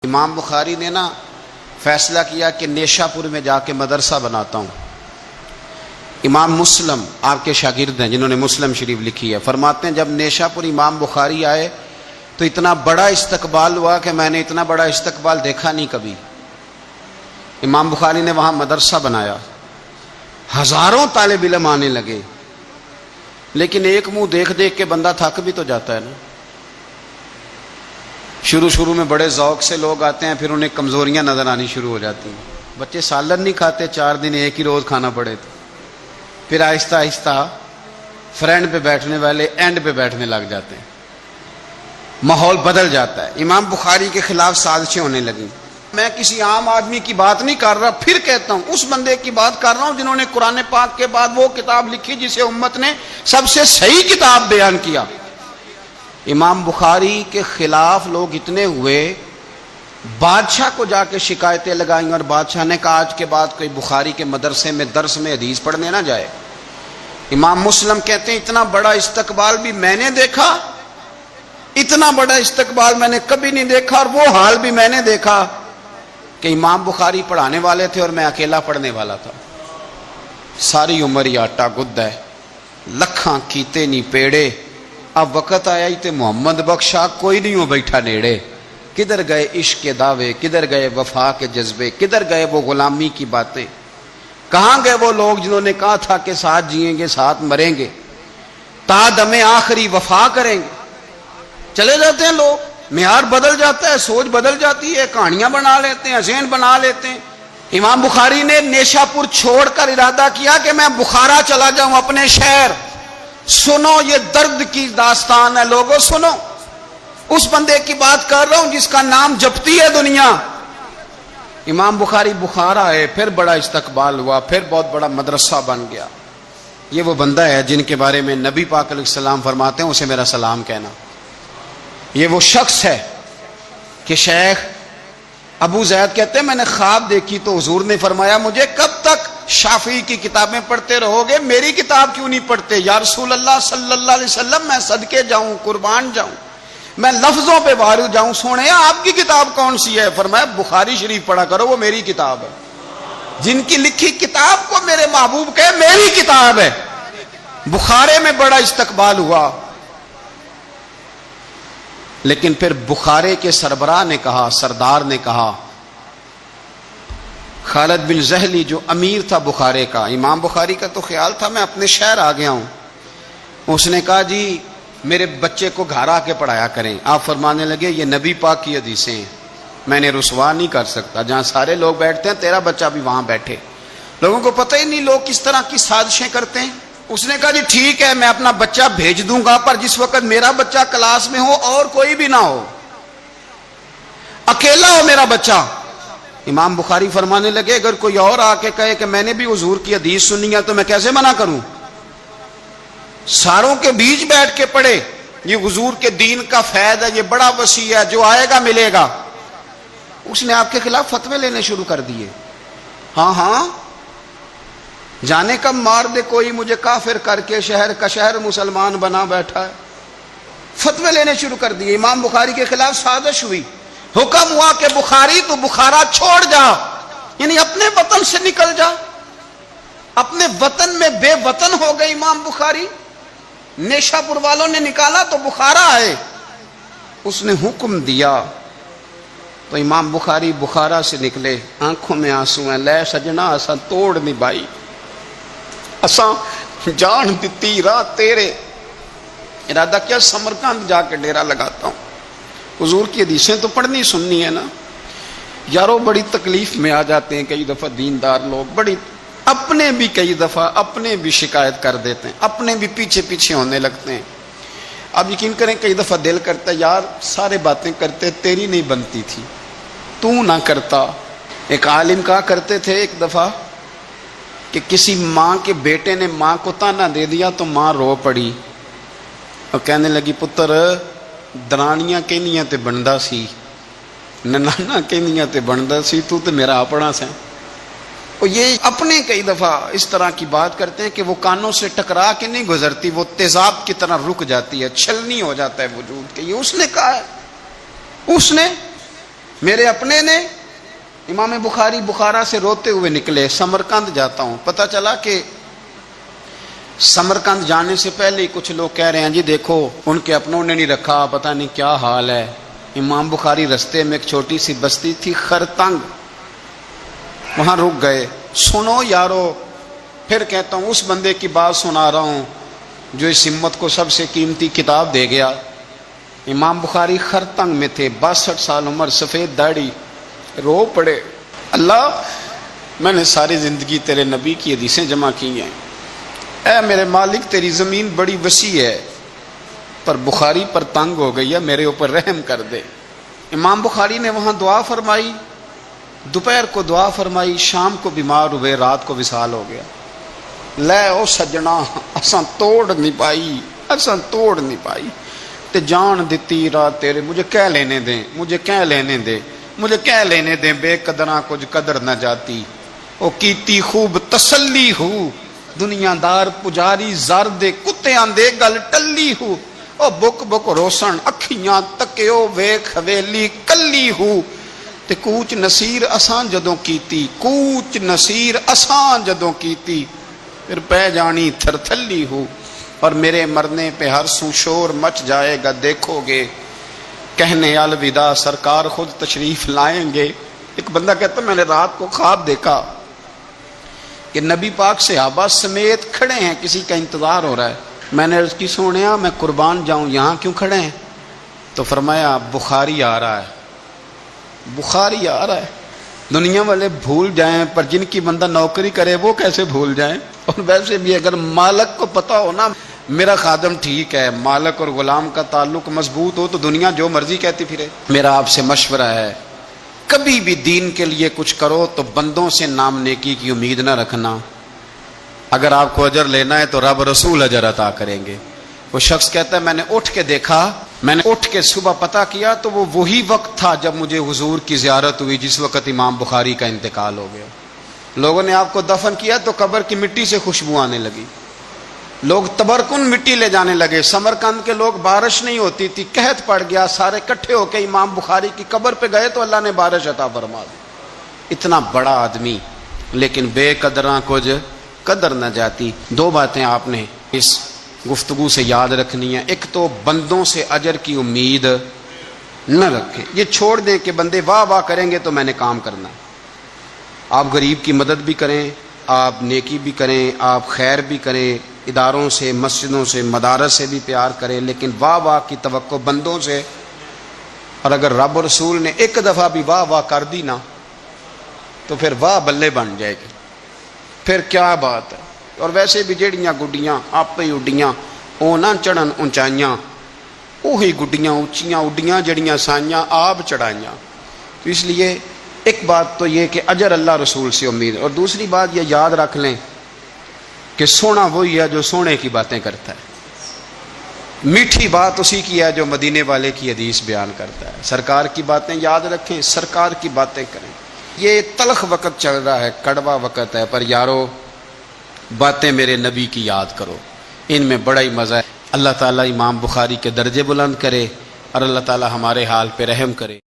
امام بخاری نے نا فیصلہ کیا کہ نیشا پور میں جا کے مدرسہ بناتا ہوں۔ امام مسلم آپ کے شاگرد ہیں جنہوں نے مسلم شریف لکھی ہے، فرماتے ہیں جب نیشا پور امام بخاری آئے تو اتنا بڑا استقبال ہوا کہ میں نے اتنا بڑا استقبال دیکھا نہیں کبھی۔ امام بخاری نے وہاں مدرسہ بنایا، ہزاروں طالب علم آنے لگے، لیکن ایک منہ دیکھ دیکھ کے بندہ تھک بھی تو جاتا ہے نا۔ شروع میں بڑے ذوق سے لوگ آتے ہیں، پھر انہیں کمزوریاں نظر آنی شروع ہو جاتی ہیں۔ بچے سالن نہیں کھاتے، 4 دن ایک ہی روز کھانا پڑے تو پھر آہستہ آہستہ فرینڈ پہ بیٹھنے والے اینڈ پہ بیٹھنے لگ جاتے ہیں، ماحول بدل جاتا ہے۔ امام بخاری کے خلاف سازشیں ہونے لگیں۔ میں کسی عام آدمی کی بات نہیں کر رہا، پھر کہتا ہوں اس بندے کی بات کر رہا ہوں جنہوں نے قرآن پاک کے بعد وہ کتاب لکھی جسے امت نے سب سے صحیح کتاب بیان کیا۔ امام بخاری کے خلاف لوگ اتنے ہوئے، بادشاہ کو جا کے شکایتیں لگائیں، اور بادشاہ نے کہا آج کے بعد کوئی بخاری کے مدرسے میں درس میں حدیث پڑھنے نہ جائے۔ امام مسلم کہتے ہیں اتنا بڑا استقبال بھی میں نے دیکھا، اتنا بڑا استقبال میں نے کبھی نہیں دیکھا، اور وہ حال بھی میں نے دیکھا کہ امام بخاری پڑھانے والے تھے اور میں اکیلا پڑھنے والا تھا۔ ساری عمر ہی آٹا گد ہے، لکھاں کیتے نہیں پیڑے، اب وقت آیا ہی تے محمد بخشا کوئی نہیں ہو بیٹھا نیڑے۔ کدھر گئے عشق کے دعوے، کدھر گئے وفا کے جذبے، کدھر گئے وہ غلامی کی باتیں، کہاں گئے وہ لوگ جنہوں نے کہا تھا کہ ساتھ جئیں گے ساتھ مریں گے، تا دم آخری وفا کریں گے۔ چلے جاتے ہیں لوگ، معیار بدل جاتا ہے، سوچ بدل جاتی ہے، کہانیاں بنا لیتے ہیں، ذہن بنا لیتے ہیں۔ امام بخاری نے نیشا پور چھوڑ کر ارادہ کیا کہ میں بخارا چلا جاؤں، اپنے شہر۔ سنو یہ درد کی داستان ہے لوگوں، سنو، اس بندے کی بات کر رہا ہوں جس کا نام جپتی ہے دنیا۔ امام بخاری بخارا آئے، پھر بڑا استقبال ہوا، پھر بہت بڑا مدرسہ بن گیا۔ یہ وہ بندہ ہے جن کے بارے میں نبی پاک علیہ السلام فرماتے ہیں اسے میرا سلام کہنا۔ یہ وہ شخص ہے کہ شیخ ابو زید کہتے ہیں میں نے خواب دیکھی تو حضور نے فرمایا مجھے کب تک شافعی کی کتابیں پڑھتے رہو گے، میری کتاب کیوں نہیں پڑھتے؟ یا رسول اللہ صلی اللہ علیہ وسلم میں صدقے جاؤں، قربان جاؤں، میں لفظوں پہ وارد جاؤں، سونے آپ کی کتاب کون سی ہے؟ فرمایا بخاری شریف پڑھا کرو، وہ میری کتاب ہے۔ جن کی لکھی کتاب کو میرے محبوب کہے میری کتاب ہے۔ بخارے میں بڑا استقبال ہوا، لیکن پھر بخارے کے سربراہ نے کہا، سردار نے کہا، خالد بن زہلی جو امیر تھا بخارے کا، امام بخاری کا تو خیال تھا میں اپنے شہر آ گیا ہوں، اس نے کہا جی میرے بچے کو گھر آ کے پڑھایا کریں۔ آپ فرمانے لگے یہ نبی پاک کی حدیثیں ہیں، میں نے رسوا نہیں کر سکتا، جہاں سارے لوگ بیٹھتے ہیں تیرا بچہ بھی وہاں بیٹھے۔ لوگوں کو پتہ ہی نہیں لوگ کس طرح کی سازشیں کرتے ہیں۔ اس نے کہا جی ٹھیک ہے میں اپنا بچہ بھیج دوں گا، پر جس وقت میرا بچہ کلاس میں ہو اور کوئی بھی نہ ہو، اکیلا ہو میرا بچہ۔ امام بخاری فرمانے لگے اگر کوئی اور آ کے کہے کہ میں نے بھی حضور کی حدیث سنی ہے تو میں کیسے منع کروں؟ ساروں کے بیچ بیٹھ کے پڑھے، یہ حضور کے دین کا فیض ہے، یہ بڑا وسیع ہے، جو آئے گا ملے گا۔ اس نے آپ کے خلاف فتوے لینے شروع کر دیے۔ ہاں جانے کب مار دے کوئی مجھے کافر کر کے، شہر کا شہر مسلمان بنا بیٹھا ہے۔ فتوے لینے شروع کر دیے، امام بخاری کے خلاف سازش ہوئی، حکم ہوا کہ بخاری تو بخارا چھوڑ جا، یعنی اپنے وطن سے نکل جا۔ اپنے وطن میں بے وطن ہو گئے امام بخاری، نیشا پور والوں نے نکالا تو بخارا آئے۔ اس نے حکم دیا تو امام بخاری بخارا سے نکلے، آنکھوں میں آنسو ہیں، لے سجنا اساں توڑ نہیں بائی، اساں جان دیتی رات تیرے، ارادہ کیا سمرقند جا کے ڈیرا لگاتا ہوں، حضور کی حدیثیں تو پڑھنی سننی ہے نا۔ یارو بڑی تکلیف میں آ جاتے ہیں کئی دفعہ دیندار لوگ، بڑی اپنے بھی کئی دفعہ اپنے بھی شکایت کر دیتے ہیں، اپنے بھی پیچھے پیچھے ہونے لگتے ہیں۔ اب یقین کریں کئی دفعہ دل کرتا ہے یار سارے باتیں کرتے تیری نہیں بنتی تھی، تو نہ کرتا۔ ایک عالم کہا کرتے تھے ایک دفعہ کہ کسی ماں کے بیٹے نے ماں کو تانا دے دیا تو ماں رو پڑی اور کہنے لگی پتر درانیاں کہنیاں تے بندا سی، ننانا کہنیاں تے بندا سی، تو تے میرا اپنا سا۔ اور یہ اپنے کئی دفعہ اس طرح کی بات کرتے ہیں کہ وہ کانوں سے ٹکرا کے نہیں گزرتی، وہ تیزاب کی طرح رک جاتی ہے، چھلنی ہو جاتا ہے وجود کے۔ یہ اس نے کہا ہے، اس نے میرے اپنے نے امام بخاری بخارا سے روتے ہوئے نکلے، سمرقند جاتا ہوں، پتہ چلا کہ سمرقند جانے سے پہلے ہی کچھ لوگ کہہ رہے ہیں جی دیکھو ان کے اپنوں نے نہیں رکھا، پتہ نہیں کیا حال ہے۔ امام بخاری رستے میں ایک چھوٹی سی بستی تھی خرتنگ، وہاں رک گئے۔ سنو یارو، پھر کہتا ہوں اس بندے کی بات سنا رہا ہوں جو اس امت کو سب سے قیمتی کتاب دے گیا۔ امام بخاری خرتنگ میں تھے، 62 سال عمر، سفید داڑھی، رو پڑے، اللہ میں نے ساری زندگی تیرے نبی کی حدیثیں جمع کی ہیں، اے میرے مالک تیری زمین بڑی وسیع ہے پر بخاری پر تنگ ہو گئی ہے، میرے اوپر رحم کر دے۔ امام بخاری نے وہاں دعا فرمائی، دوپہر کو دعا فرمائی، شام کو بیمار ہوئے، رات کو وصال ہو گیا۔ لے او سجنا اساں توڑ نہیں پائی، اساں توڑ نہیں پائی تے جان دیتی رات تیرے، مجھے کہہ لینے دیں، مجھے کہہ لینے دیں، مجھے کہہ لینے دیں، بے قدراں کچھ قدر نہ جاتی، او کیتی خوب تسلی ہو، دنیا دار پجاری زر دے کتیاں دے گل ٹلی ہو، او بک بک روشن اکھیاں تکیو ویکھ حویلی کلی ہو، تے کوچ نصیر اسان جدوں کیتی، کوچ نصیر اسان جدوں کیتی، پھر پہ جانی تھر تھلی ہو، اور میرے مرنے پہ ہر سو شور مچ جائے گا، دیکھو گے کہنے الوداع سرکار خود تشریف لائیں گے۔ ایک بندہ کہتا میں نے رات کو خواب دیکھا کہ نبی پاک صحابہ سمیت کھڑے ہیں، کسی کا انتظار ہو رہا ہے۔ میں نے عرض کی سونیا میں قربان جاؤں، یہاں کیوں کھڑے ہیں؟ تو فرمایا بخاری آ رہا ہے، بخاری آ رہا ہے۔ دنیا والے بھول جائیں پر جن کی بندہ نوکری کرے وہ کیسے بھول جائیں؟ اور ویسے بھی اگر مالک کو پتا ہو نا میرا خادم ٹھیک ہے، مالک اور غلام کا تعلق مضبوط ہو تو دنیا جو مرضی کہتی پھرے۔ میرا آپ سے مشورہ ہے کبھی بھی دین کے لیے کچھ کرو تو بندوں سے نام نیکی کی امید نہ رکھنا، اگر آپ کو اجر لینا ہے تو رب رسول اجر عطا کریں گے۔ وہ شخص کہتا ہے میں نے اٹھ کے دیکھا، میں نے اٹھ کے صبح پتہ کیا تو وہ وہی وقت تھا جب مجھے حضور کی زیارت ہوئی جس وقت امام بخاری کا انتقال ہو گیا۔ لوگوں نے آپ کو دفن کیا تو قبر کی مٹی سے خوشبو آنے لگی، لوگ تبرکن مٹی لے جانے لگے۔ سمرقند کے لوگ بارش نہیں ہوتی تھی، قحط پڑ گیا، سارے کٹھے ہو کے امام بخاری کی قبر پہ گئے تو اللہ نے بارش عطا فرما دی۔ اتنا بڑا آدمی لیکن بے قدراں کچھ قدر نہ جاتی۔ دو باتیں آپ نے اس گفتگو سے یاد رکھنی ہیں، ایک تو بندوں سے اجر کی امید نہ رکھیں، یہ چھوڑ دیں کہ بندے واہ واہ کریں گے تو میں نے کام کرنا ہے۔ آپ غریب کی مدد بھی کریں، آپ نیکی بھی کریں، آپ خیر بھی کریں، اداروں سے، مسجدوں سے، مدارس سے بھی پیار کریں، لیکن واہ واہ کی توقع بندوں سے، اور اگر رب رسول نے ایک دفعہ بھی واہ واہ کر دی نا تو پھر واہ بلے بن جائے گی، پھر کیا بات ہے۔ اور ویسے بھی جیڑیاں گڈیاں آپ ہی اڈیاں او نہ چڑھن اونچائیاں، وہی گڈیاں اونچیاں اڈیاں جڑیاں سائیاں آپ چڑھائیاں۔ تو اس لیے ایک بات تو یہ کہ اجر اللہ رسول سے امید، اور دوسری بات یہ یاد رکھ لیں کہ سونا وہی ہے جو سونے کی باتیں کرتا ہے، میٹھی بات اسی کی ہے جو مدینے والے کی حدیث بیان کرتا ہے۔ سرکار کی باتیں یاد رکھیں، سرکار کی باتیں کریں۔ یہ تلخ وقت چل رہا ہے، کڑوا وقت ہے، پر یارو باتیں میرے نبی کی یاد کرو، ان میں بڑا ہی مزہ ہے۔ اللہ تعالیٰ امام بخاری کے درجے بلند کرے اور اللہ تعالیٰ ہمارے حال پہ رحم کرے۔